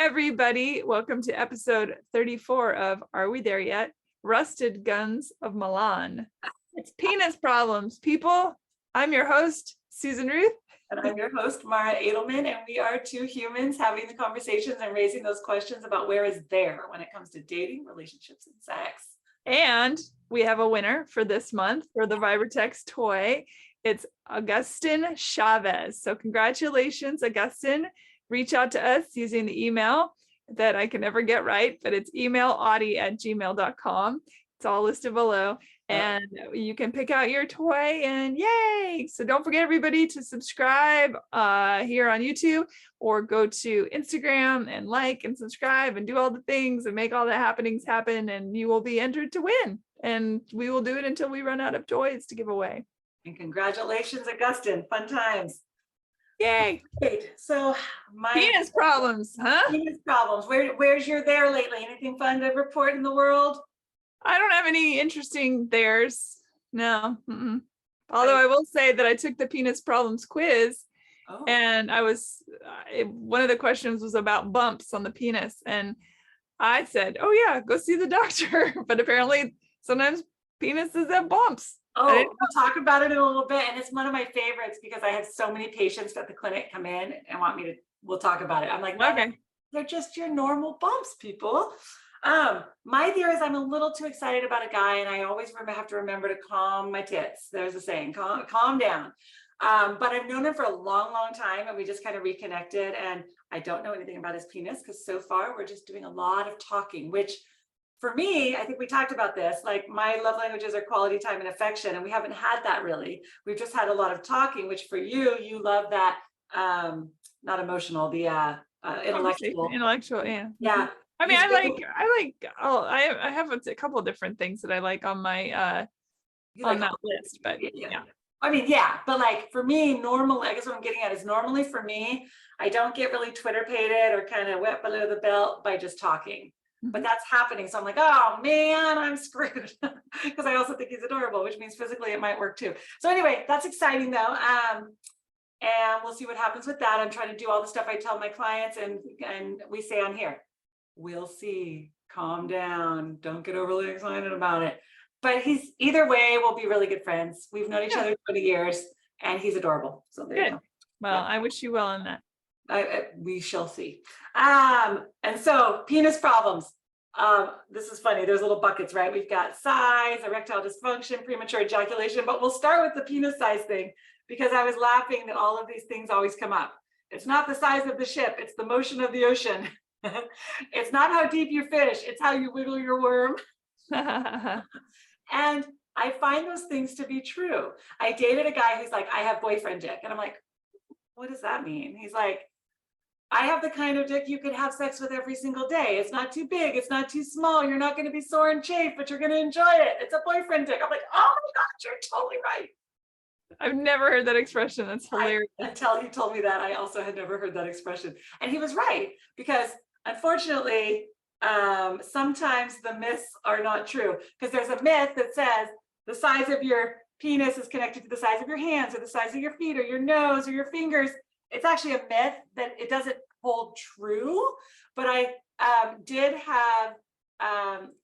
everybody. Welcome to episode 34 of Are We There Yet? Rusted Guns of Milan. It's penis problems, people. I'm your host, Susan Ruth. And I'm your host, Mara Adelman, and we are two humans having the conversations and raising those questions about where is there when it comes to dating, relationships, and sex. And we have a winner for this month for the Vibrators toy. It's Augustin Chavez. So congratulations, Augustin. Reach out to us using the email that I can never get right, but it's emailaudi@gmail.com. It's all listed below. And you can pick out your toy and yay. So don't forget, everybody, to subscribe here on YouTube, or go to Instagram and like and subscribe and do all the things and make all the happenings happen, and you will be entered to win. And we will do it until we run out of toys to give away. And congratulations, Augustin. Fun times. Yay. Great. So my penis problems, huh? Penis problems. Where's your there lately? Anything fun to report in the world? I don't have any interesting theirs. No. Although I will say that I took the penis problems quiz, and I was one of the questions was about bumps on the penis, and I said, "Oh yeah, go see the doctor." But apparently, sometimes penises have bumps. Oh, we'll talk about it in a little bit, and it's one of my favorites because I have so many patients at the clinic come in and want me to. We'll talk about it. I'm like, okay, they're just your normal bumps, people. My theory is I'm a little too excited about a guy, and I always have to remember to calm my tits. There's a saying, calm down. But I've known him for a long, long time, and we just kind of reconnected, and I don't know anything about his penis because so far we're just doing a lot of talking, which for me, I think we talked about this, like my love languages are quality time and affection, and we haven't had that really. We've just had a lot of talking, which for you love that, not emotional, the intellectual, yeah. Yeah. I mean, I have a couple of different things that I like on my on that list, but yeah. I mean, yeah, but like for me, normally, I guess what I'm getting at is normally for me, I don't get really Twitter pated or kind of wet below the belt by just talking, but that's happening. So I'm like, oh man, I'm screwed, because I also think he's adorable, which means physically it might work too. So anyway, that's exciting though. And we'll see what happens with that. I'm trying to do all the stuff I tell my clients, and we say on here, we'll see, calm down, don't get overly excited about it. But he's, either way, we'll be really good friends. We've known each other 20 years, and he's adorable. So there you go. Well, I wish you well on that. We shall see. And so penis problems. This is funny. There's little buckets, right? We've got size, erectile dysfunction, premature ejaculation, but we'll start with the penis size thing, because I was laughing that all of these things always come up. It's not the size of the ship, it's the motion of the ocean. It's not how deep you fish, it's how you wiggle your worm. And I find those things to be true. I dated a guy who's like, I have boyfriend dick. And I'm like, what does that mean? He's like, I have the kind of dick you could have sex with every single day. It's not too big, it's not too small. You're not going to be sore and chafed, but you're going to enjoy it. It's a boyfriend dick. I'm like, oh my God, you're totally right. I've never heard that expression. That's hilarious. Until he told me that, I also had never heard that expression. And he was right, because unfortunately, sometimes the myths are not true, because there's a myth that says the size of your penis is connected to the size of your hands or the size of your feet or your nose or your fingers. It's actually a myth that it doesn't hold true. But I did have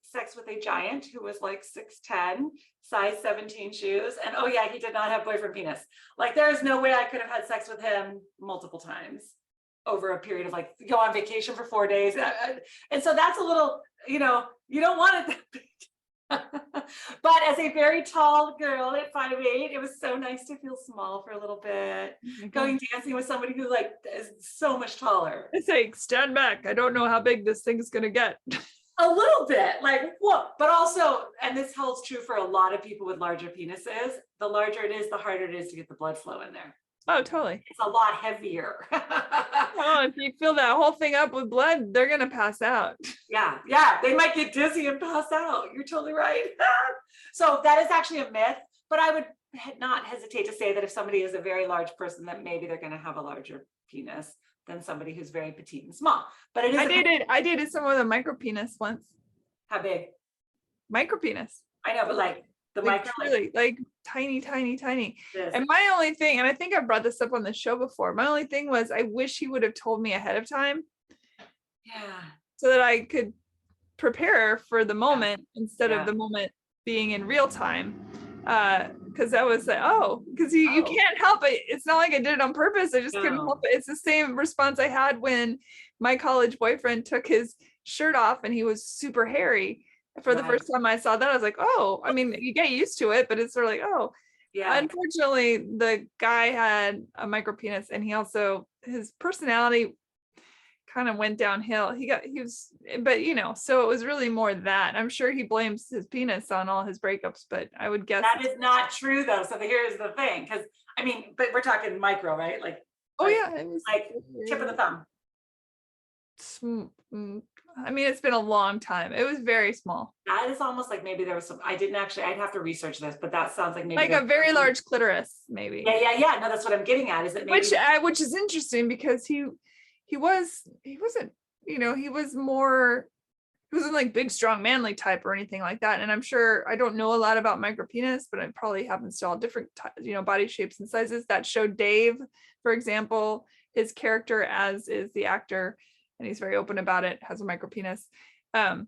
sex with a giant who was like 6'10", size 17 shoes. And oh yeah, he did not have boyfriend penis. Like there is no way I could have had sex with him multiple times over a period of like, go on vacation for 4 days. And so that's a little, you don't want it that big. But as a very tall girl at 5'8", it was so nice to feel small for a little bit. Going dancing with somebody who like is so much taller. It's like, stand back. I don't know how big this thing is going to get. A little bit, like what? But also, and this holds true for a lot of people with larger penises, the larger it is, the harder it is to get the blood flow in there. Oh, totally. It's a lot heavier. Oh, if you fill that whole thing up with blood, they're going to pass out. Yeah. They might get dizzy and pass out. You're totally right. So that is actually a myth, but I would not hesitate to say that if somebody is a very large person, that maybe they're going to have a larger penis than somebody who's very petite and small. But it is. I dated someone with a micro penis once. How big? Micro penis. I know, but like the micro, like tiny. And my only thing, and I think I brought this up on the show before, my only thing was I wish he would have told me ahead of time, Yeah. so that I could prepare for the moment instead of Yeah. the moment being in real time. Because I was like, oh, because you Oh, can't help it. It's not like I did it on purpose. I just couldn't no. help it. It's the same response I had when my college boyfriend took his shirt off and he was super hairy. For the Right. first time I saw that, I was like, oh, I mean, you get used to it, but it's sort of like, oh. Yeah. Unfortunately, the guy had a micro penis, and he also, his personality kind of went downhill. He was, but so it was really more that. I'm sure he blames his penis on all his breakups, but I would guess. That is not true though. So here's the thing, because I mean, but we're talking micro, right? Like, Oh like, yeah, it was like tip of the thumb. I mean, it's been a long time. It was very small, That is almost like maybe there was some, I didn't actually, I'd have to research this, but that sounds like maybe like a very large clitoris, maybe. Yeah. No, that's what I'm getting at. Is it maybe Which is interesting because he wasn't, he was more, he wasn't like big, strong, manly type or anything like that. And I'm sure, I don't know a lot about micro penis, but it probably happens to all different, body shapes and sizes. That show Dave, for example, his character, as is the actor, and he's very open about it, has a micro penis. And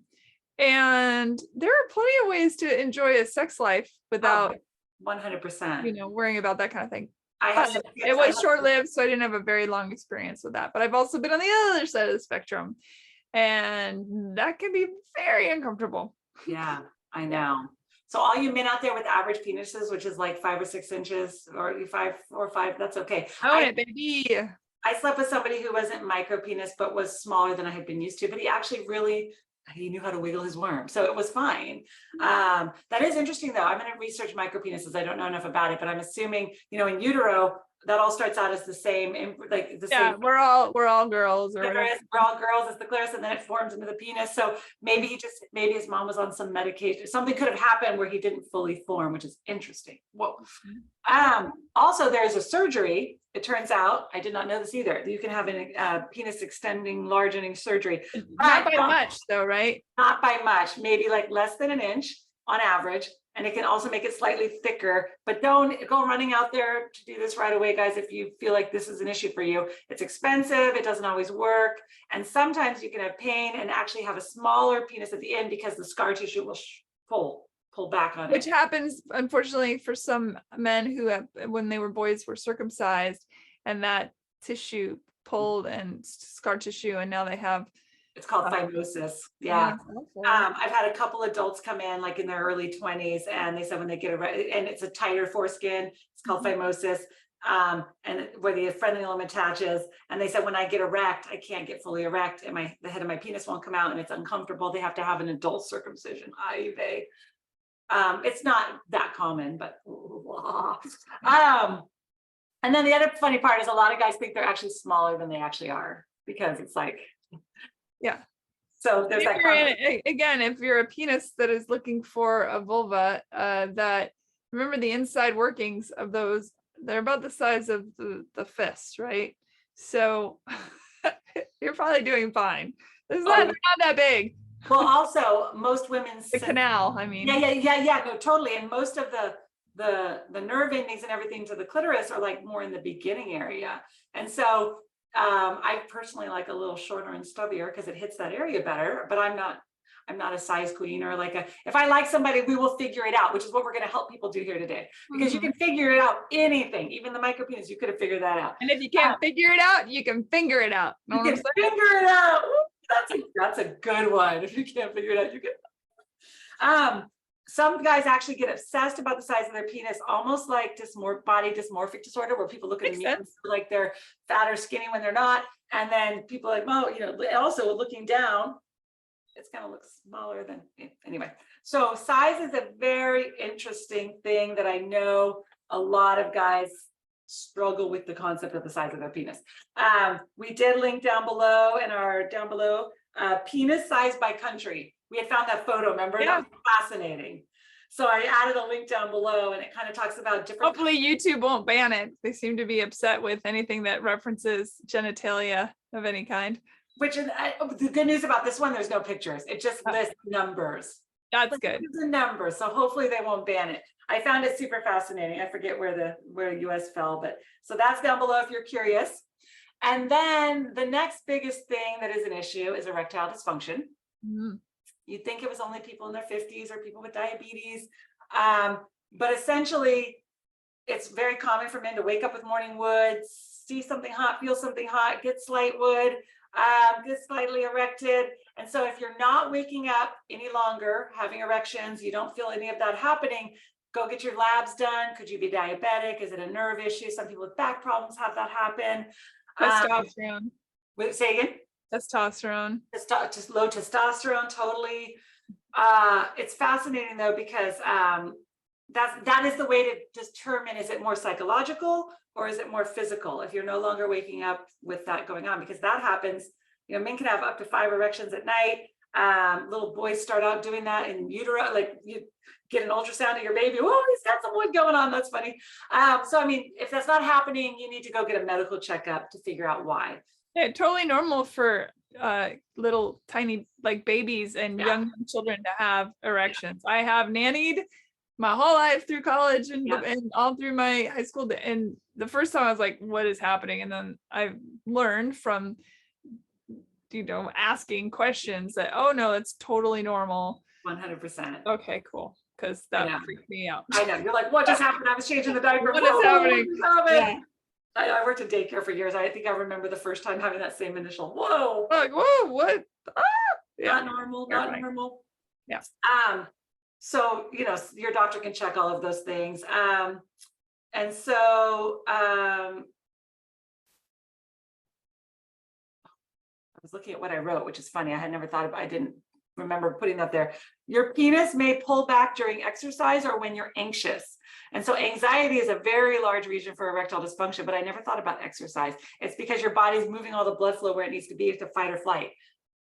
there are plenty of ways to enjoy a sex life without, 100%. worrying about that kind of thing. I have But some it tips. was short-lived, so I didn't have a very long experience with that. But I've also been on the other side of the spectrum, and that can be very uncomfortable. Yeah, I know. So all you men out there with average penises, which is like 5 or 6 inches, or 5 or 5, that's okay. Own it, baby. I slept with somebody who wasn't micro penis, but was smaller than I had been used to, but he actually really, he knew how to wiggle his worm. So it was fine. That is interesting though. I'm going to research micro penises. I don't know enough about it, but I'm assuming, in utero, that all starts out as the same, like the Yeah, same. we're all girls or whatever. Clitoris, we're all girls, it's the clitoris, and then it forms into the penis. So maybe maybe his mom was on some medication. Something could have happened where he didn't fully form, which is interesting. Whoa. Also, there's a surgery. It turns out, I did not know this either. You can have a penis extending, enlarging surgery. Not by much though, right? Not by much, maybe like less than an inch on average. And it can also make it slightly thicker, but don't go running out there to do this right away, guys. If you feel like this is an issue for you, it's expensive. It doesn't always work. And sometimes you can have pain and actually have a smaller penis at the end because the scar tissue will pull back on it. Which happens, unfortunately, for some men who have, when they were boys, were circumcised, and that tissue pulled and scar tissue, and now they have. It's called phimosis. Yeah. I've had a couple adults come in like in their early 20s, and they said when they get and it's a tighter foreskin, it's called phimosis, and where the frenulum attaches. And they said when I get erect, I can't get fully erect, and the head of my penis won't come out, and it's uncomfortable. They have to have an adult circumcision. It's not that common, but and then the other funny part is a lot of guys think they're actually smaller than they actually are, because it's like. Yeah. So there's again, if you're a penis that is looking for a vulva, that, remember the inside workings of those, they're about the size of the fist, right? So you're probably doing fine. They're not that big. Well, also most women's the canal, I mean. Yeah, no, totally. And most of the nerve endings and everything to the clitoris are like more in the beginning area. And so I personally like a little shorter and stubbier because it hits that area better, but I'm not a size queen or if I like somebody, we will figure it out, which is what we're going to help people do here today, because you can figure it out, anything, even the micro penis, you could have figured that out. And if you can't figure it out, you can finger it out. You can figure it out. That's a good one. If you can't figure it out, you can. Some guys actually get obsessed about the size of their penis, almost like body dysmorphic disorder, where people look at them like they're fat or skinny when they're not. And then people are like, well, also looking down, it's going to look smaller than, anyway. So size is a very interesting thing that I know a lot of guys struggle with, the concept of the size of their penis. We did link down below penis size by country. We had found that photo, remember? Yeah. That was fascinating. So I added a link down below, and it kind of talks about different. Hopefully YouTube won't ban it. They seem to be upset with anything that references genitalia of any kind. Which is the good news about this one, there's no pictures. It just lists numbers. That's good. The numbers. So hopefully they won't ban it. I found it super fascinating. I forget where US fell, but so that's down below if you're curious. And then the next biggest thing that is an issue is erectile dysfunction. Mhm. You'd think it was only people in their 50s or people with diabetes. But essentially, it's very common for men to wake up with morning wood, see something hot, feel something hot, get slight wood, get slightly erected. And so if you're not waking up any longer, having erections, you don't feel any of that happening, go get your labs done. Could you be diabetic? Is it a nerve issue? Some people with back problems have that happen. Testosterone. Say again? Testosterone. Just low testosterone, totally. It's fascinating though, because that is the way to determine, is it more psychological or is it more physical if you're no longer waking up with that going on? Because that happens, men can have up to 5 erections at night. Little boys start out doing that in utero, like you get an ultrasound of your baby, oh, he's got some wood going on, that's funny. So I mean, if that's not happening, you need to go get a medical checkup to figure out why. Yeah, totally normal for little tiny like babies and young children to have erections. I have nannied my whole life through college and all through my high school. And the first time I was like, what is happening? And then I learned from, asking questions that, oh no, it's totally normal. 100%. Okay, cool. Because that freaked me out. I know. You're like, what just happened? I was changing the diaper. What is happening? Yeah. I worked in daycare for years. I think I remember the first time having that same initial, whoa. Like, whoa, what? Not normal, not normal. Yeah. So, your doctor can check all of those things. And so, I was looking at what I wrote, which is funny. I had never thought about, I didn't remember putting that there. Your penis may pull back during exercise or when you're anxious. And so anxiety is a very large reason for erectile dysfunction, but I never thought about exercise. It's because your body's moving all the blood flow where it needs to be to fight or flight.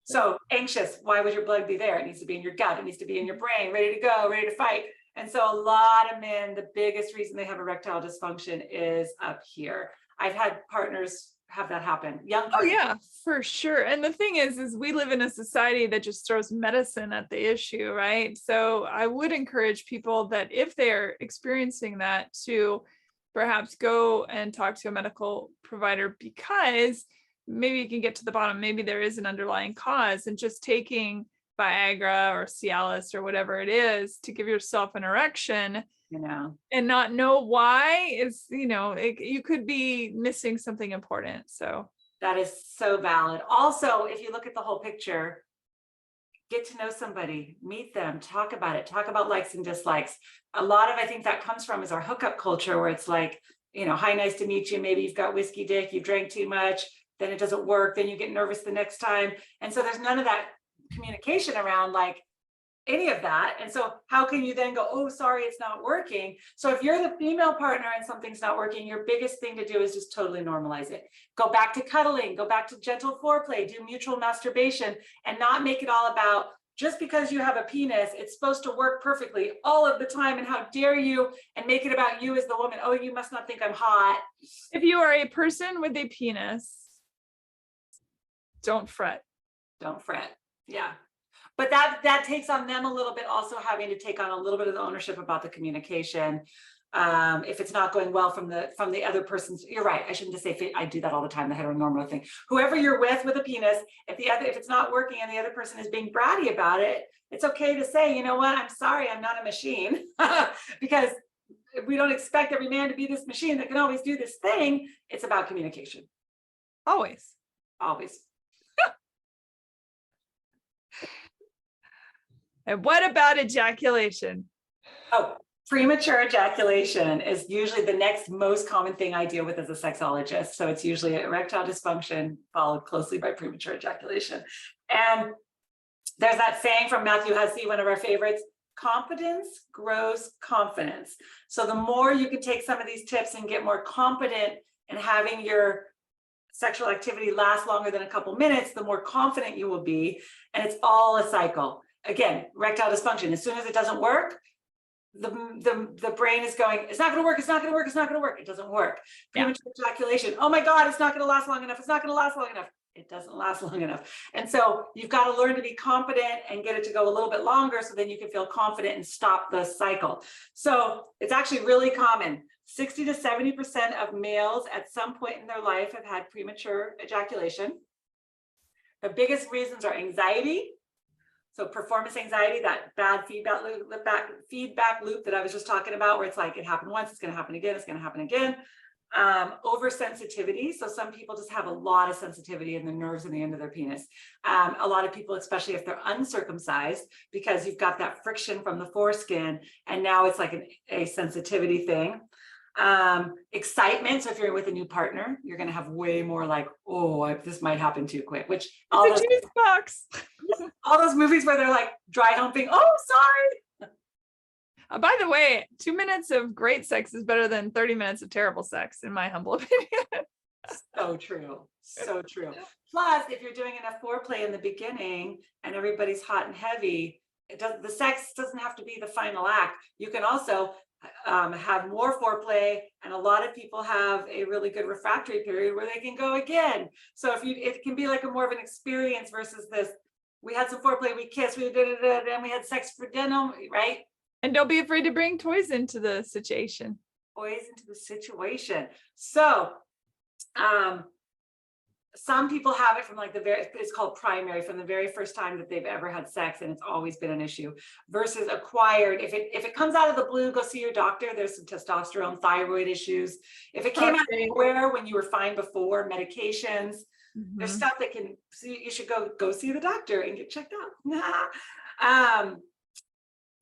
So anxious, why would your blood be there? It needs to be in your gut. It needs to be in your brain, ready to go, ready to fight. And so a lot of men, the biggest reason they have erectile dysfunction is up here. I've had partners have that happen. Young partners. Oh yeah, for sure. And the thing is we live in a society that just throws medicine at the issue, right? So I would encourage people that if they're experiencing that, to perhaps go and talk to a medical provider, because maybe you can get to the bottom. Maybe there is an underlying cause, and just taking Viagra or Cialis or whatever it is to give yourself an erection, and not know why is, you could be missing something important. So that is so valid. Also, if you look at the whole picture, get to know somebody, meet them, talk about it, talk about likes and dislikes. A lot of, I think that comes from is our hookup culture, where it's like, hi, nice to meet you. Maybe you've got whiskey dick, you drank too much, then it doesn't work, then you get nervous the next time. And so there's none of that communication around like any of that. And so how can you then go, oh, sorry, it's not working? So if you're the female partner and something's not working, your biggest thing to do is just totally normalize it. Go back to cuddling, go back to gentle foreplay, do mutual masturbation, and not make it all about, just because you have a penis, it's supposed to work perfectly all of the time. And how dare you, and make it about you as the woman. Oh, you must not think I'm hot. If you are a person with a penis, don't fret. Don't fret. Yeah. But that takes on them a little bit, also having to take on a little bit of the ownership about the communication. If it's not going well from the other person's, you're right. I shouldn't just say, I do that all the time, the heteronormative thing. Whoever you're with a penis, if it's not working and the other person is being bratty about it, it's okay to say, you know what, I'm sorry, I'm not a machine. Because we don't expect every man to be this machine that can always do this thing. It's about communication. Always. And what about ejaculation? Oh, premature ejaculation is usually the next most common thing I deal with as a sexologist. So it's usually erectile dysfunction followed closely by premature ejaculation. And there's that saying from Matthew Hussey, one of our favorites, competence grows confidence. So the more you can take some of these tips and get more competent in having your sexual activity last longer than a couple minutes, the more confident you will be. And it's all a cycle. Again, erectile dysfunction, as soon as it doesn't work, the brain is going, it's not going to work, it's not going to work, it's not going to work. It doesn't work. Premature ejaculation, oh my God, it's not going to last long enough. It's not going to last long enough. it doesn't last long enough. And so you've got to learn to be confident and get it to go a little bit longer so then you can feel confident and stop the cycle. So it's actually really common. 60 to 70% of males at some point in their life have had premature ejaculation. The biggest reasons are anxiety. So performance anxiety, that bad feedback loop that I was just talking about, where it's like, it happened once, it's going to happen again, it's going to happen again. Oversensitivity. So some people just have a lot of sensitivity in the nerves in the end of their penis. A lot of people, especially if they're uncircumcised, because you've got that friction from the foreskin, and now it's like a sensitivity thing. Excitement. So if you're with a new partner, you're going to have way more like, oh, this might happen too quick, which It's a juice box. all those movies where they're like dry humping. Oh, sorry. By the way, 2 minutes of great sex is better than 30 minutes of terrible sex, in my humble opinion. So true. So true. Plus, if you're doing enough foreplay in the beginning and everybody's hot and heavy, the sex doesn't have to be the final act. You can also have more foreplay, and a lot of people have a really good refractory period where they can go again. So it can be like a more of an experience versus this. We had some foreplay, we kissed, we did it, and we had sex for dinner, right? And don't be afraid to bring toys into the situation. Toys into the situation. So, some people have it from like it's called primary, from the very first time that they've ever had sex, and it's always been an issue, versus acquired. If it comes out of the blue, go see your doctor. There's some testosterone, thyroid issues. If it came out of nowhere when you were fine before, medications, there's stuff that can, so you should go see the doctor and get checked out.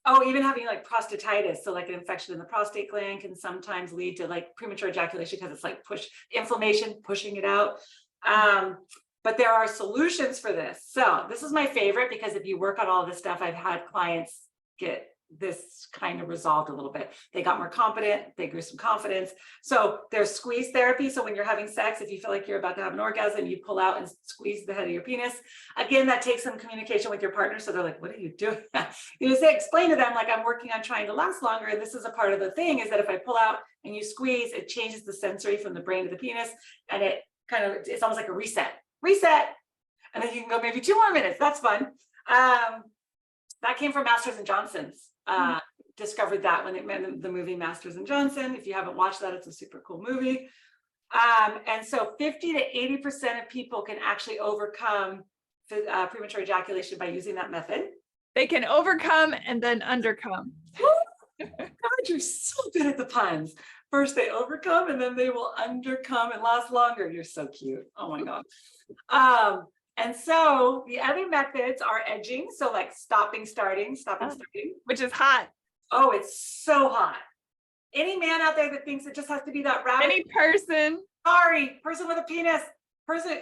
Oh, even having like prostatitis, so like an infection in the prostate gland can sometimes lead to like premature ejaculation, because it's like inflammation, pushing it out. But there are solutions for this. So this is my favorite, because if you work on all this stuff, I've had clients get this kind of resolved a little bit. They got more confident, they grew some confidence. So there's squeeze therapy. So when you're having sex, if you feel like you're about to have an orgasm, you pull out and squeeze the head of your penis. Again, that takes some communication with your partner. So they're like, what are you doing? You say, explain to them, like, I'm working on trying to last longer. And this is a part of the thing, is that if I pull out and you squeeze, it changes the sensory from the brain to the penis. And it's almost like a reset. And then you can go maybe 2 more minutes. That's fun. That came from Masters and Johnson's. Discovered that when they made the movie Masters and Johnson. If you haven't watched that, it's a super cool movie. And so 50 to 80% of people can actually overcome premature ejaculation by using that method. They can overcome and then undercome. God, you're so good at the puns. First they overcome, and then they will undercome and last longer. You're so cute. Oh my God. And so the other methods are edging. So like stopping, starting. Which is hot. Oh, it's so hot. Any man out there that thinks it just has to be that rabbit. Any person. Sorry, person with a penis.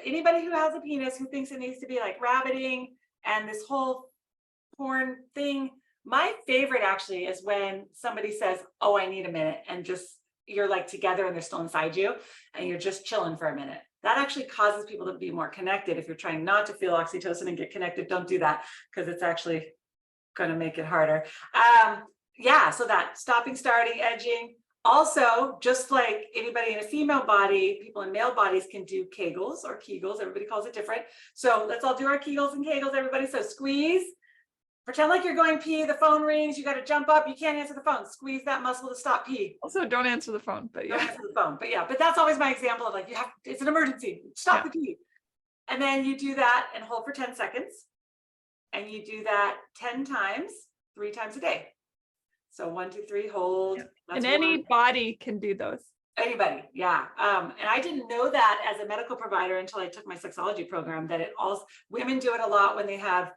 Anybody who has a penis who thinks it needs to be like rabbiting and this whole porn thing. My favorite actually is when somebody says, oh, I need a minute, and just you're like together and they're still inside you and you're just chilling for a minute. That actually causes people to be more connected. If you're trying not to feel oxytocin and get connected, don't do that, because it's actually going to make it harder. Yeah, so that stopping, starting, edging. Also, just like anybody in a female body, people in male bodies can do Kegels or Kegels. Everybody calls it different. So let's all do our Kegels and Kegels, everybody. So squeeze. Pretend like you're going pee, the phone rings, you got to jump up, you can't answer the phone. Squeeze that muscle to stop pee. Also, don't answer the phone, but yeah. Don't answer the phone, but yeah, but that's always my example of like, it's an emergency, stop the pee. And then you do that and hold for 10 seconds. And you do that 10 times, 3 times a day. So 1, 2, 3, hold. Yeah. And anybody can do those. Anybody, yeah. And I didn't know that as a medical provider until I took my sexology program, that it also, women do it a lot when they have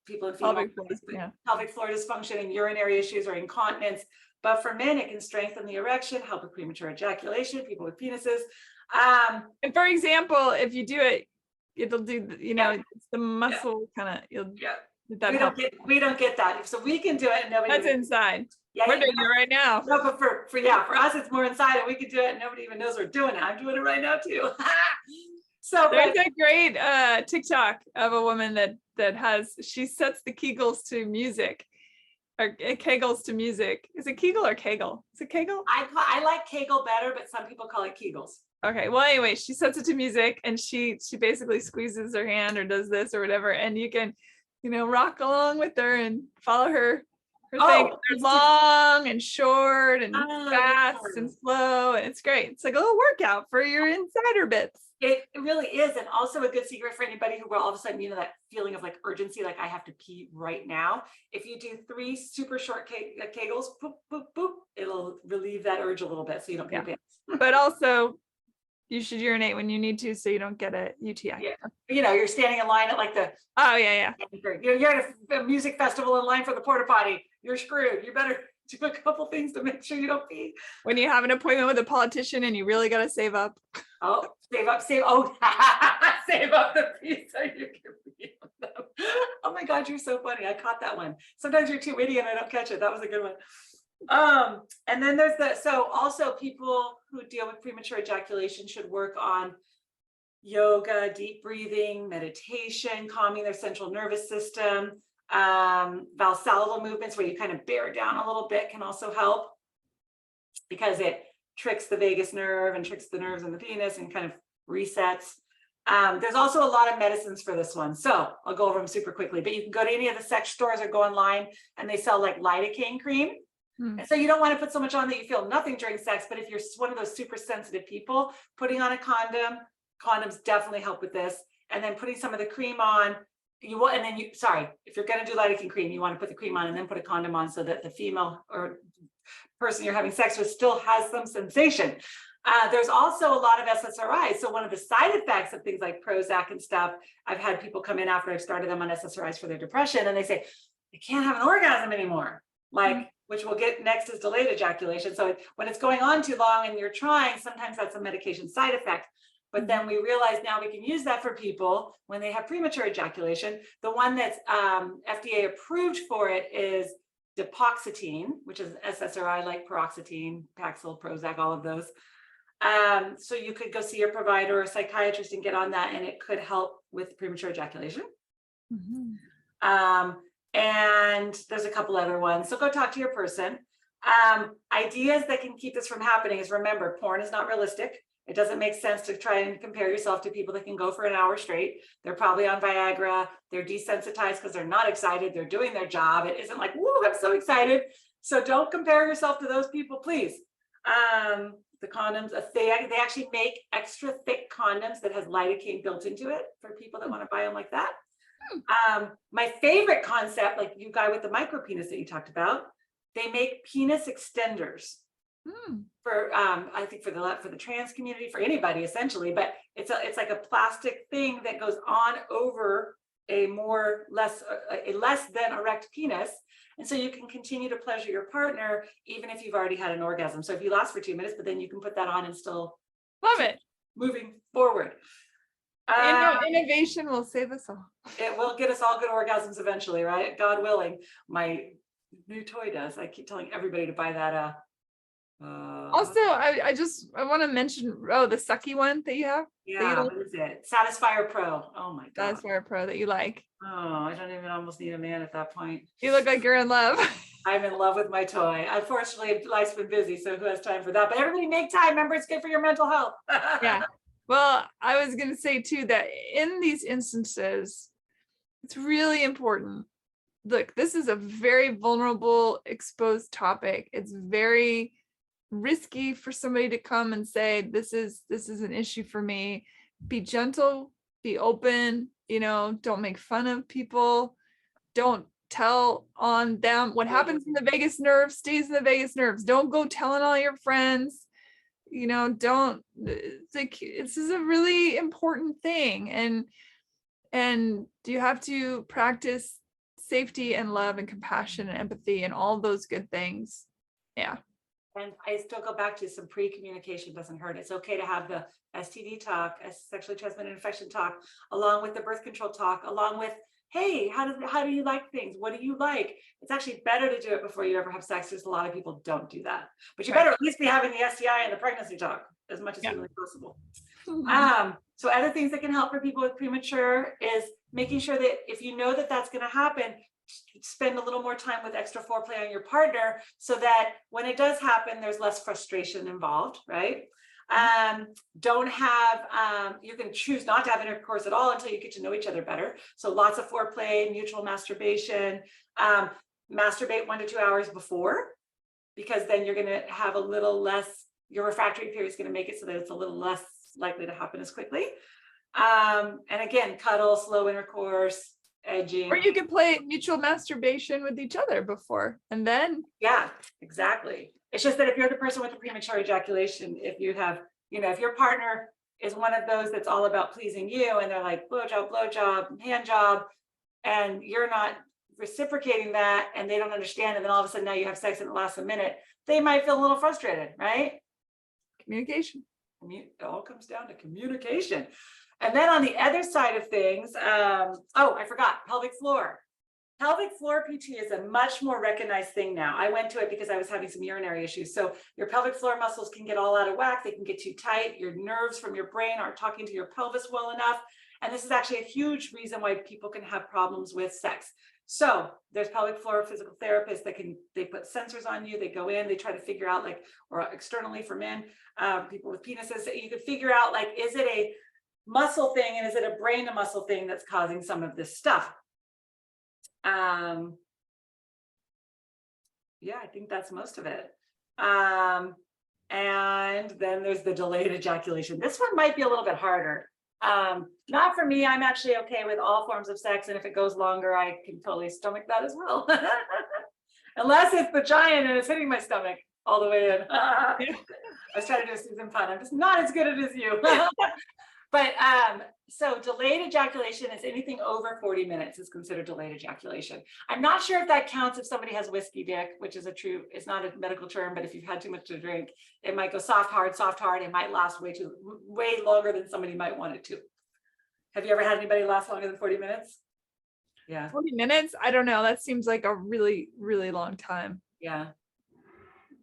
people in pelvic floor dysfunction and urinary issues or incontinence. But for men, it can strengthen the erection, help with premature ejaculation, people with penises. And for example, if you do it, it'll do, it's the muscle kind of, we don't get that. So we can do it and nobody. That's inside. Yeah, we're doing it right now. No, but for us, it's more inside, and we can do it and nobody even knows we're doing it. I'm doing it right now too. So there's a great TikTok of a woman that she sets the Kegels to music, or it kegels to music. Is it Kegel or Kegel? Is it Kegel? I like Kegel better, but some people call it Kegels. Okay. Well, anyway, she sets it to music and she basically squeezes her hand or does this or whatever, and you can, rock along with her and follow her thing. They're long and short and fast and slow, and it's great. It's like a little workout for your insider bits. It really is. And also a good secret for anybody who will all of a sudden, that feeling of like urgency, like I have to pee right now. If you do 3 super short Kegels, boop, boop, boop, it'll relieve that urge a little bit so you don't pee your pants. But also, you should urinate when you need to so you don't get a UTI. Yeah. You're standing in line at like the... Oh, yeah. You're at a music festival in line for the porta potty. You're screwed. You better do a couple things to make sure you don't pee. When you have an appointment with a politician and you really got to save up. Oh, save up. Oh, save up the pee so you can pee on them. Oh my God, you're so funny. I caught that one. Sometimes you're too witty and I don't catch it. That was a good one. And then there's so also people who deal with premature ejaculation should work on yoga, deep breathing, meditation, calming their central nervous system. Valsalva movements where you kind of bear down a little bit can also help because it tricks the vagus nerve and tricks the nerves in the penis and kind of resets. There's also a lot of medicines for this one. So I'll go over them super quickly, but you can go to any of the sex stores or go online and they sell like lidocaine cream. And so you don't want to put so much on that you feel nothing during sex, but if you're one of those super sensitive people, putting on a condom, condoms definitely help with this. And then putting some of the cream on, if you're going to do lidocaine cream, you want to put the cream on and then put a condom on so that the female or person you're having sex with still has some sensation. There's also a lot of SSRIs. So one of the side effects of things like Prozac and stuff, I've had people come in after I've started them on SSRIs for their depression and they say, I can't have an orgasm anymore. Which we'll get next is delayed ejaculation. So when it's going on too long and you're trying, sometimes that's a medication side effect. But then we realize now we can use that for people when they have premature ejaculation. The one that's FDA approved for it is Depoxetine, which is SSRI like paroxetine, Paxil, Prozac, all of those. So you could go see your provider or psychiatrist and get on that, and it could help with premature ejaculation. And there's a couple other ones. So go talk to your person. Ideas that can keep this from happening is, remember, porn is not realistic. It doesn't make sense to try and compare yourself to people that can go for an hour straight. They're probably on Viagra. They're desensitized because they're not excited. They're doing their job. It isn't like, woo, I'm so excited. So don't compare yourself to those people, please. The condoms, they actually make extra thick condoms that has lidocaine built into it for people that want to buy them like that. My favorite concept, like you guy with the micro penis that you talked about, they make penis extenders for I think for the trans community, for anybody essentially, but it's like a plastic thing that goes on over a less than erect penis, and so you can continue to pleasure your partner even if you've already had an orgasm. So if you last for 2 minutes, but then you can put that on and still love it, moving forward. Innovation will save us all. It will get us all good orgasms eventually, right? God willing. My new toy does. I keep telling everybody to buy that. Also, I want to mention the sucky one that you have. Yeah, what is it? Satisfier Pro. Oh my God. Satisfier Pro that you like. Oh, I don't even almost need a man at that point. You look like you're in love. I'm in love with my toy. Unfortunately, life's been busy, so who has time for that? But everybody make time. Remember, it's good for your mental health. Yeah. Well, I was going to say too that in these instances, it's really important. Look, this is a very vulnerable, exposed topic. It's very risky for somebody to come and say, this is an issue for me. Be gentle, be open, don't make fun of people. Don't tell on them. What happens in the vagus nerve stays in the vagus nerves. Don't go telling all your friends. This is a really important thing, and you have to practice safety and love and compassion and empathy and all those good things. Yeah. And I still go back to some pre-communication doesn't hurt. It's okay to have the STD talk, sexually transmitted infection talk, along with the birth control talk, along with, hey, how do you like things? What do you like? It's actually better to do it before you ever have sex. There's a lot of people don't do that, but you better at least be having the STI and the pregnancy talk as much as humanly possible. So other things that can help for people with premature is making sure that if you know that that's going to happen, spend a little more time with extra foreplay on your partner so that when it does happen, there's less frustration involved, right? Don't have, you can choose not to have intercourse at all until you get to know each other better. So lots of foreplay, mutual masturbation, masturbate 1 to 2 hours before, because then you're going to have a little less, your refractory period is going to make it so that it's a little less likely to happen as quickly. And again, cuddle, slow intercourse, edging. Or you could play mutual masturbation with each other before, and then. Yeah, exactly. It's just that if you're the person with the premature ejaculation, if you have, you know, if your partner is one of those that's all about pleasing you and they're like blowjob, hand job, and you're not reciprocating that and they don't understand, and then all of a sudden now you have sex and it lasts a minute, they might feel a little frustrated, right? Communication. It all comes down to communication. And then on the other side of things, oh, I forgot, pelvic floor. Pelvic floor PT is a much more recognized thing now. I went to it because I was having some urinary issues. So your pelvic floor muscles can get all out of whack. They can get too tight. Your nerves from your brain aren't talking to your pelvis well enough. And this is actually a huge reason why people can have problems with sex. So there's pelvic floor physical therapists that they put sensors on you. They go in, they try to figure out, like, or externally for men, people with penises, you can figure out, like, is it a muscle thing and is it a brain to muscle thing that's causing some of this stuff? Yeah, I think that's most of it. And then there's the delayed ejaculation. This one might be a little bit harder. Not for me. I'm actually okay with all forms of sex, and if it goes longer, I can totally stomach that as well. Unless it's the giant and it's hitting my stomach all the way in. I was trying to do a Susan pun. I'm just not as good at it as you. But so delayed ejaculation is anything over 40 minutes is considered delayed ejaculation. I'm not sure if that counts if somebody has whiskey dick, which is it's not a medical term, but if you've had too much to drink, it might go soft, hard, it might last way longer than somebody might want it to. Have you ever had anybody last longer than 40 minutes? Yeah. 40 minutes? I don't know. That seems like a really, really long time. Yeah.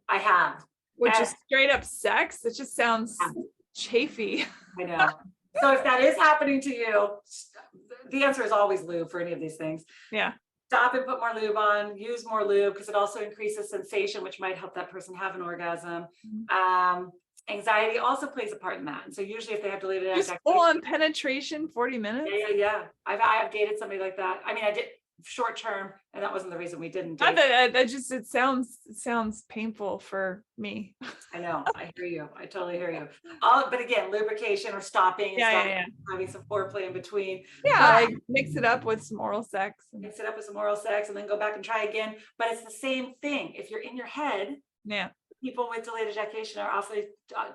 I have. Which is straight up sex. It just sounds chafy. I know. So if that is happening to you, the answer is always lube for any of these things. Yeah. Stop and put more lube on, use more lube, because it also increases sensation, which might help that person have an orgasm. Anxiety also plays a part in that. And so usually if they have delayed ejaculation, just full on penetration, 40 minutes. Yeah. I have dated somebody like that. I mean, I did short term, and that wasn't the reason we didn't date. It sounds painful for me. I know. I hear you. I totally hear you. But again, lubrication or stopping, having some foreplay in between. Yeah, like mix it up with some oral sex. Mix it up with some oral sex, and then go back and try again. But it's the same thing. If you're in your head, people with delayed ejaculation are awfully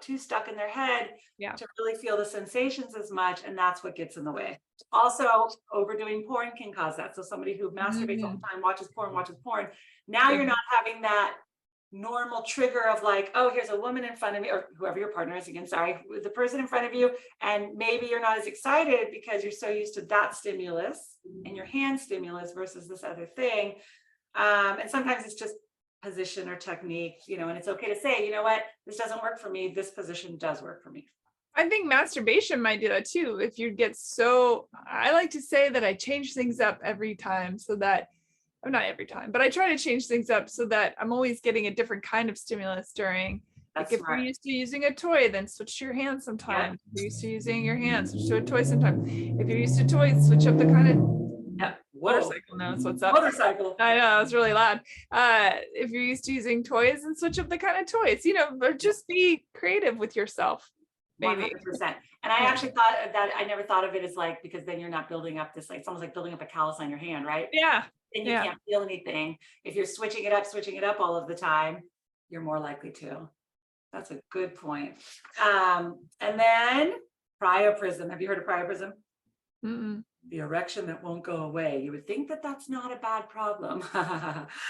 too stuck in their head to really feel the sensations as much, and that's what gets in the way. Also, overdoing porn can cause that. So somebody who masturbates all the time, watches porn. Now you're not having that normal trigger of like, oh, here's a woman in front of me, or whoever your partner is, again, sorry, the person in front of you, and maybe you're not as excited because you're so used to that stimulus and your hand stimulus versus this other thing. And sometimes it's just position or technique, and it's okay to say, you know what, this doesn't work for me. This position does work for me. I think masturbation might do that too. If you get I like to say that I change things up every time so that, not every time, but I try to change things up so that I'm always getting a different kind of stimulus during. That's like if you're used to using a toy, then switch to your hand sometimes. If you're used to using your hand, switch to a toy sometimes. If you're used to toys, switch up the kind of motorcycle knows what's up. Motorcycle. I know, it was really loud. If you're used to using toys, and switch up the kind of toys, but just be creative with yourself. Maybe. 100%. And I actually thought of that. I never thought of it as like, because then you're not building up this, like, it's almost like building up a callus on your hand, right? Yeah. And you can't feel anything. If you're switching it up all of the time, you're more likely to. That's a good point. And then priapism. Have you heard of priapism? Mm-mm. The erection that won't go away. You would think that that's not a bad problem.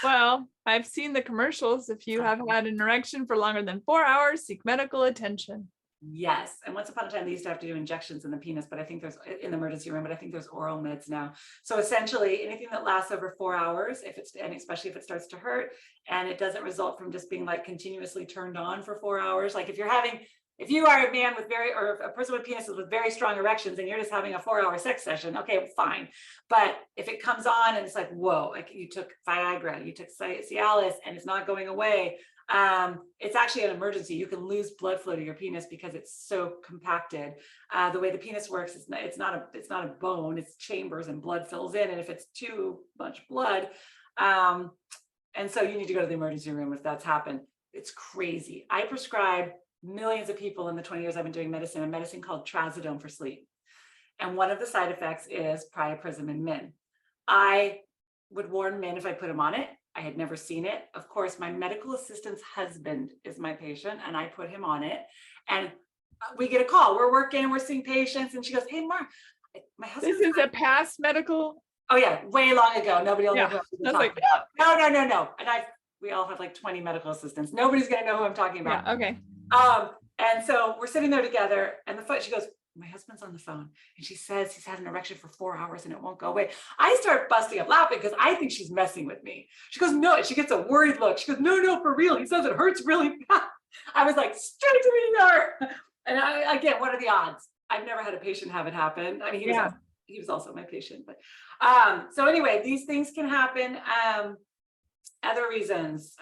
Well, I've seen the commercials. If you have had an erection for longer than 4 hours, seek medical attention. Yes. And once upon a time, they used to have to do injections in the penis, but I think there's in the emergency room, but I think there's oral meds now. So essentially anything that lasts over 4 hours, and especially if it starts to hurt and it doesn't result from just being like continuously turned on for 4 hours. Like if you're having If you are a man with or a person with penises with very strong erections and you're just having a 4-hour sex session, okay, well, fine. But if it comes on and it's like, whoa, like you took Viagra, you took Cialis and it's not going away, it's actually an emergency. You can lose blood flow to your penis because it's so compacted. The way the penis works, it's not a bone, it's chambers and blood fills in. And if it's too much blood, and so you need to go to the emergency room if that's happened. It's crazy. I prescribe millions of people in the 20 years I've been doing medicine, a medicine called trazodone for sleep. And one of the side effects is priapism in men. I would warn men if I put them on it. I had never seen it. Of course, my medical assistant's husband is my patient and I put him on it. And we get a call. We're working, we're seeing patients. And she goes, hey, Mark, my husband. This is a past medical. Oh yeah, way long ago. Nobody will know who I'm talking about. No. And we all have like 20 medical assistants. Nobody's gonna know who I'm talking about. Yeah, okay. And so we're sitting there together and she goes, my husband's on the phone and she says he's had an erection for 4 hours and it won't go away. I start busting up laughing because I think she's messing with me. She goes, no, she gets a worried look. She goes, no, for real. He says it hurts really bad. I was like, straight to the ER. And again, what are the odds? I've never had a patient have it happen. I mean, he was also my patient, but so anyway, these things can happen. Other reasons,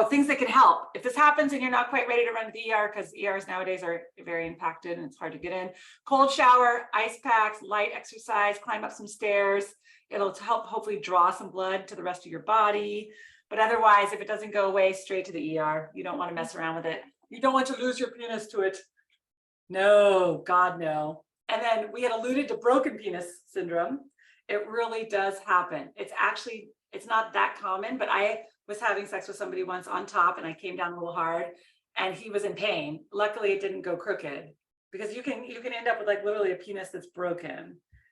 things that can help. If this happens and you're not quite ready to run to the ER, because ERs nowadays are very impacted and it's hard to get in, cold shower, ice packs, light exercise, climb up some stairs. It'll help hopefully draw some blood to the rest of your body. But otherwise, if it doesn't go away, straight to the ER. You don't want to mess around with it. You don't want to lose your penis to it. No, God, no. And then we had alluded to broken penis syndrome. It really does happen. It's not that common, but I was having sex with somebody once on top and I came down a little hard and he was in pain. Luckily it didn't go crooked because you can end up with like literally a penis that's broken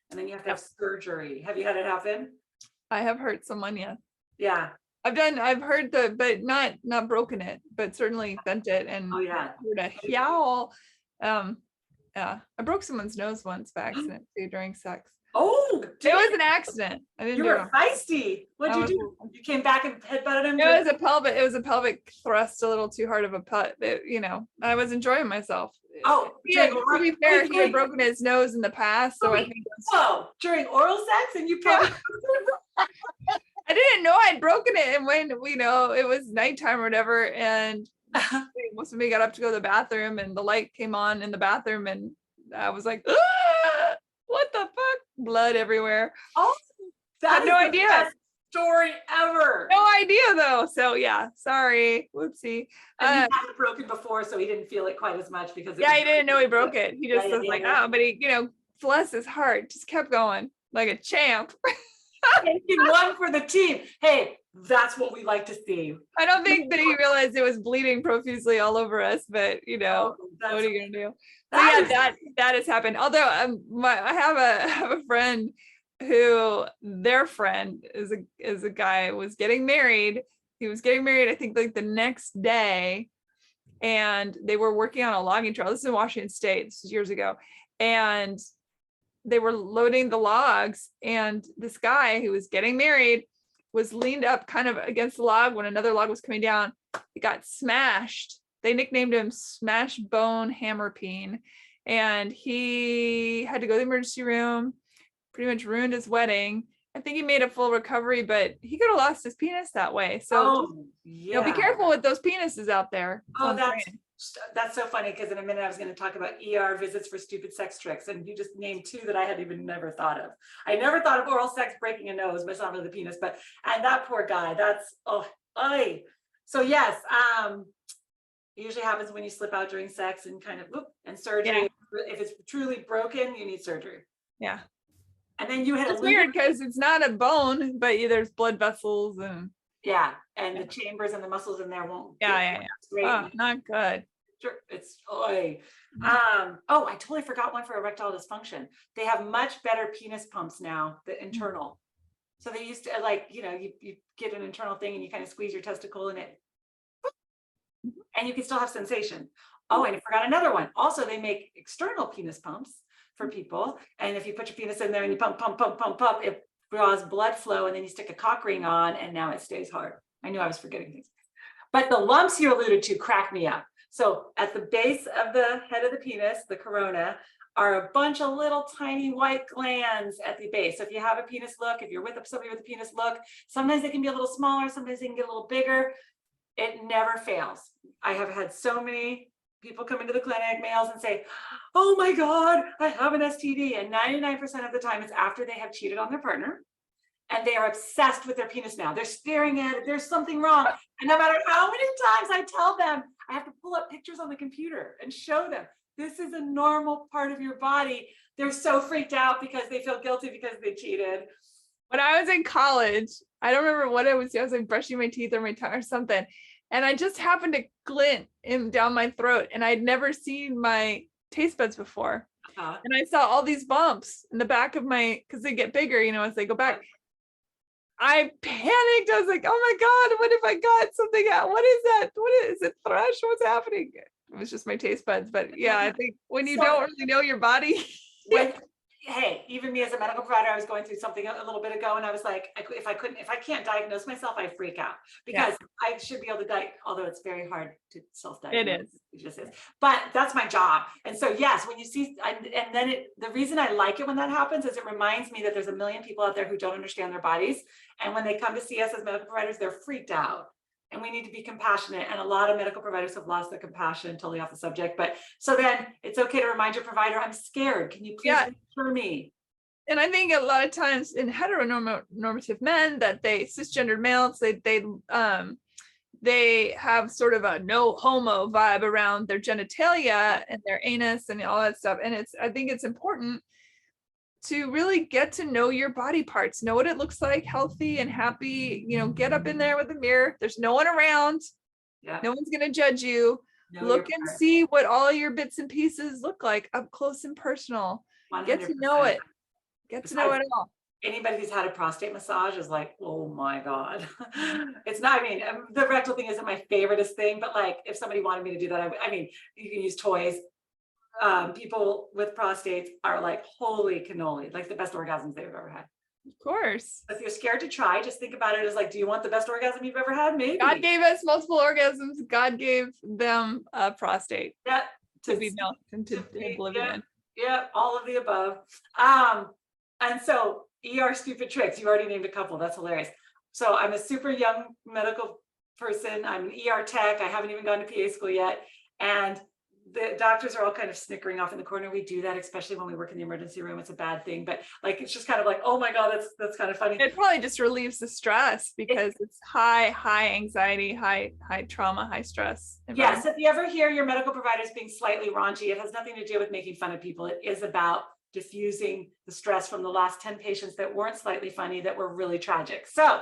and then you have to have surgery. Have you had it happen? I have hurt someone, yeah. Yeah. I've heard but not broken it, but certainly bent it and heard a yowl. Yeah, I broke someone's nose once by accident too during sex. Oh, it was an accident. I didn't. You were feisty. What'd you do? You came back and headbutted him. It was a pelvic thrust, a little too hard of a putt. I was enjoing myself. Oh, to be fair, he had broken his nose in the past, so I think. During oral sex, and you probably. I didn't know I'd broken it, and when it was nighttime or whatever, and somebody got up to go to the bathroom, and the light came on in the bathroom, and I was like, ah! What the fuck? Blood everywhere. Oh, that's no idea. Best story ever. No idea though. So yeah, sorry. Whoopsie. And he had it broken before, so he didn't feel it quite as much because he didn't know he broke it. He just was like, oh, but he, bless his heart, just kept going like a champ. He won for the team. Hey, that's what we like to see. I don't think that he realized it was bleeding profusely all over us, but what are you gonna do? So that has happened. Although I have a friend who their friend is a guy who was getting married. He was getting married, I think, like the next day, and they were working on a logging trail. This is in Washington State. This was years ago, and they were loading the logs, and this guy who was getting married was leaned up kind of against the log when another log was coming down. It got smashed. They nicknamed him Smash Bone Hammerpeen, and he had to go to the emergency room, pretty much ruined his wedding. I think he made a full recovery, but he could have lost his penis that way. So be careful with those penises out there. Oh, that's so funny, because in a minute I was going to talk about ER visits for stupid sex tricks, and you just named two that I had even never thought of. I never thought of oral sex breaking a nose, but it's not really the penis. And that poor guy, so yes, it usually happens when you slip out during sex and kind of and surgery. Yeah. If it's truly broken, you need surgery. Yeah. And then you had it's weird because it's not a bone, but there's blood vessels and the chambers and the muscles in there won't. Oh, not good. It's I totally forgot one for erectile dysfunction. They have much better penis pumps now, the internal. So they used to you get an internal thing and you kind of squeeze your testicle in it. And you can still have sensation. Oh, and I forgot another one. Also, they make external penis pumps for people. And if you put your penis in there and you pump, it draws blood flow, and then you stick a cock ring on and now it stays hard. I knew I was forgetting things. But the lumps you alluded to crack me up. So at the base of the head of the penis, the corona, are a bunch of little tiny white glands at the base. So if you have a penis look, if you're with somebody with a penis look, sometimes they can be a little smaller, sometimes they can get a little bigger. It never fails. I have had so many people come into the clinic, males, and say, oh my God, I have an STD. And 99% of the time it's after they have cheated on their partner. And they are obsessed with their penis now. They're staring at it. There's something wrong. And no matter how many times I tell them, I have to pull up pictures on the computer and show them, this is a normal part of your body. They're so freaked out because they feel guilty because they cheated. When I was in college, I don't remember what it was. I was like brushing my teeth or my tongue or something. And I just happened to glint in down my throat. And I'd never seen my taste buds before. And I saw all these bumps in the back of my, because they get bigger, you know, as they go back. I panicked. I was like, oh my God, what if I got something out? What is that? What is it? Thrush? What's happening? It was just my taste buds. But yeah, I think when you don't really know your body. Hey, even me as a medical provider, I was going through something a little bit ago, and I was like, if I can't diagnose myself, I freak out because I should be able to diagnose, although it's very hard to self-diagnose. It just is. But that's my job. And so, yes, when you see, and then the reason I like it when that happens is it reminds me that there's a million people out there who don't understand their bodies. And when they come to see us as medical providers, they're freaked out. And we need to be compassionate. And a lot of medical providers have lost their compassion, totally off the subject. But so then it's okay to remind your provider, I'm scared. Can you please reassure me? And I think a lot of times in heteronormative men that cisgendered males, they have sort of a no homo vibe around their genitalia and their anus and all that stuff. And I think it's important to really get to know your body parts, know what it looks like, healthy and happy, you know, get up in there with a mirror. There's no one around. No one's going to judge you. Look and see what all your bits and pieces look like up close and personal. 100%. Get to know it. Get to know it all. Anybody who's had a prostate massage is like, oh my God. It's not, I mean, the rectal thing isn't my favoriteest thing, but like if somebody wanted me to do that, I mean, you can use toys. People with prostates are like, holy cannoli, like the best orgasms they've ever had. Of course. If you're scared to try, just think about it as like, do you want the best orgasm you've ever had? Maybe. God gave us multiple orgasms. God gave them a prostate. Yeah. To be milked and to live in. Yeah, all of the above. And so ER stupid tricks, you already named a couple. That's hilarious. So I'm a super young medical person. I'm an ER tech. I haven't even gone to PA school yet. And the doctors are all kind of snickering off in the corner. We do that, especially when we work in the emergency room. It's a bad thing, but like, it's just kind of like, oh my God, that's kind of funny. It probably just relieves the stress because it's high anxiety, high trauma, high stress. Yes. If you ever hear your medical providers being slightly raunchy, it has nothing to do with making fun of people. It is about diffusing the stress from the last 10 patients that weren't slightly funny, that were really tragic. So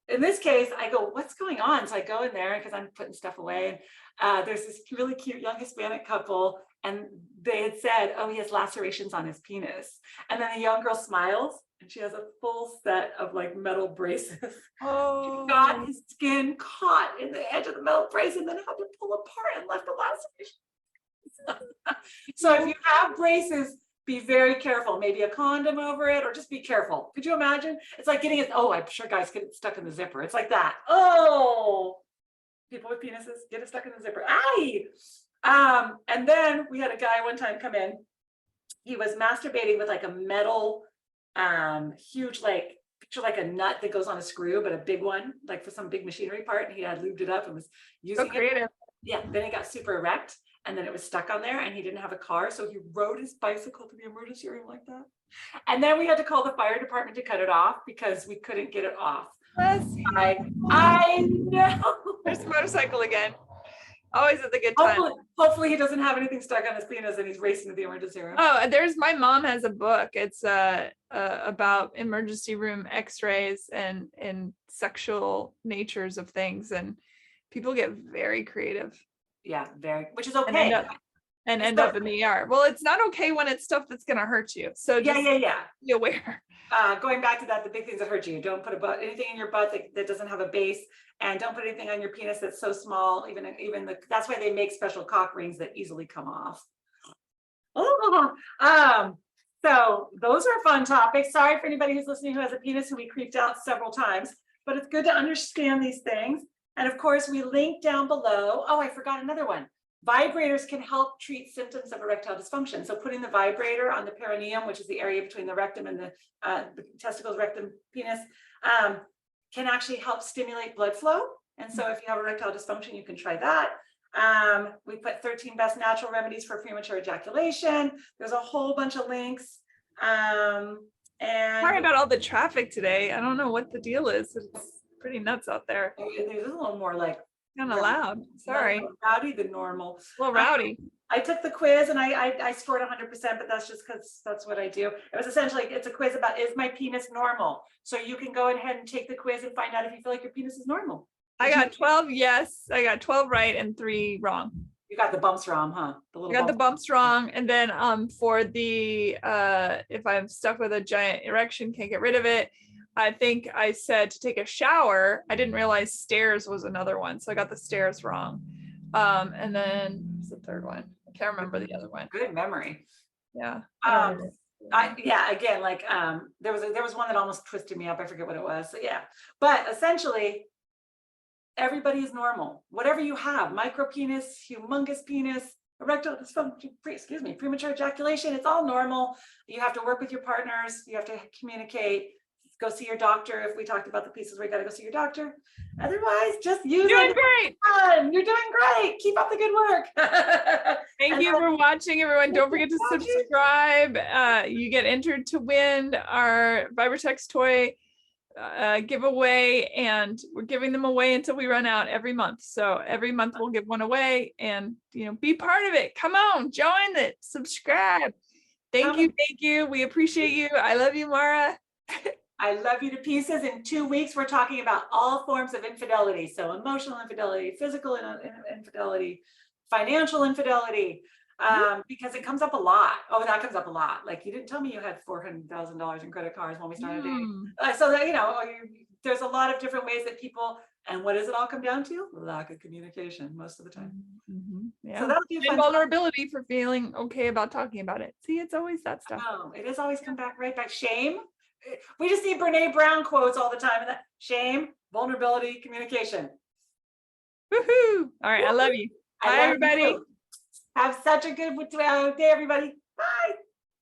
in this case, I go, what's going on? So I go in there because I'm putting stuff away. And there's this really cute young Hispanic couple, and they had said, oh, he has lacerations on his penis. And then the young girl smiles, and she has a full set of like metal braces. Oh. She got his skin caught in the edge of the metal brace and then had to pull apart and left the laceration. So if you have braces, be very careful. Maybe a condom over it, or just be careful. Could you imagine? It's like getting it. Oh, I'm sure guys get it stuck in the zipper. It's like that. Oh, people with penises get it stuck in the zipper. Aye. And then we had a guy one time come in. He was masturbating with like a metal, huge, like picture like a nut that goes on a screw, but a big one, like for some big machinery part. And he had lubed it up and was using so creative. it. Yeah. Then he got super erect. And then it was stuck on there, and he didn't have a car. So he rode his bicycle to the emergency room like that. And then we had to call the fire department to cut it off because we couldn't get it off. I know. There's the motorcycle again. Always at the good time. Hopefully he doesn't have anything stuck on his penis and he's racing to the emergency room. Oh, my mom has a book. It's about emergency room x-rays and sexual natures of things. And people get very creative. Yeah, which is okay. And end up in the ER. Well, it's not okay when it's stuff that's going to hurt you. So just be aware. Going back to that, the big things that hurt you. Don't put anything in your butt that doesn't have a base, and don't put anything on your penis that's so small. That's why they make special cock rings that easily come off. So those are fun topics. Sorry for anybody who's listening who has a penis who we creeped out several times, but it's good to understand these things. And of course, we link down below. Oh, I forgot another one. Vibrators can help treat symptoms of erectile dysfunction. So putting the vibrator on the perineum, which is the area between the rectum and the testicles, rectum, penis, can actually help stimulate blood flow. And so if you have erectile dysfunction, you can try that. We put 13 best natural remedies for premature ejaculation. There's a whole bunch of links. And Sorry about all the traffic today. I don't know what the deal is. It's pretty nuts out there. there's a little more like Kind of loud. Sorry. more rowdy than normal. A little rowdy. I took the quiz and I scored 100%, but that's just because that's what I do. It was essentially, it's a quiz about, is my penis normal? So you can go ahead and take the quiz and find out if you feel like your penis is normal. I got 12 yes. I got 12 right and 3 wrong. You got the bumps wrong, huh? The little I got the bumps wrong. And then for the if I'm stuck with a giant erection, can't get rid of it. I think I said to take a shower. I didn't realize stairs was another one. So I got the stairs wrong. And then what's the third one? I can't remember the other one. Good memory. Yeah. Again, like there was one that almost twisted me up. I forget what it was. So yeah. But essentially, everybody is normal. Whatever you have, micro penis, humongous penis, erectile dysfunction, premature ejaculation, it's all normal. You have to work with your partners. You have to communicate. Go see your doctor. If we talked about the pieces where you got to go see your doctor. Otherwise, just use Doing it. great. Fun. You're doing great. Keep up the good work. Thank you for watching, everyone. Don't forget to subscribe. You get entered to win our Vibrators toy giveaway, and we're giving them away until we run out every month. So every month we'll give one away, and be part of it. Come on, join it, subscribe. Thank you. We appreciate you. I love you, Mara. I love you to pieces. In 2 weeks, we're talking about all forms of infidelity. So emotional infidelity, physical infidelity, financial infidelity, because it comes up a lot. Oh, that comes up a lot. Like, you didn't tell me you had $400,000 in credit cards when we started dating. So that, there's a lot of different ways that people, and what does it all come down to? Lack of communication most of the time. Yeah. So that'll be fun. Vulnerability for feeling okay about talking about it. See, it's always that stuff. Oh, it is always come back right back. Shame. We just need Brene Brown quotes all the time. Shame, vulnerability, communication. Woohoo! All right, I love you. Bye, everybody. Have such a good day, everybody. Bye.